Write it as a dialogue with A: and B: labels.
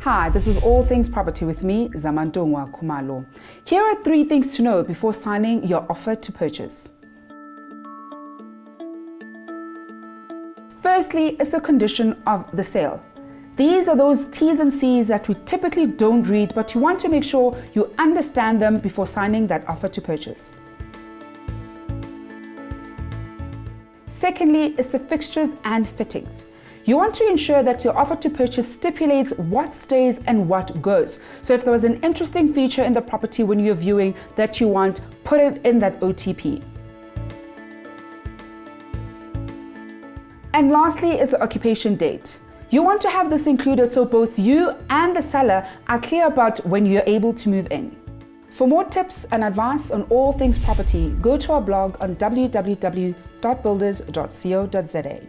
A: Hi, this is All Things Property with me, Zamantungwa Khumalo. Here are 3 things to know before signing your offer to purchase. Firstly, is the condition of the sale. These are those T's and C's that we typically don't read, but you want to make sure you understand them before signing that offer to purchase. Secondly, is the fixtures and fittings. You want to ensure that your offer to purchase stipulates what stays and what goes. So if there was an interesting feature in the property when you're viewing that you want, put it in that OTP. And lastly is the occupation date. You want to have this included so both you and the seller are clear about when you're able to move in. For more tips and advice on all things property, go to our blog on www.builders.co.za.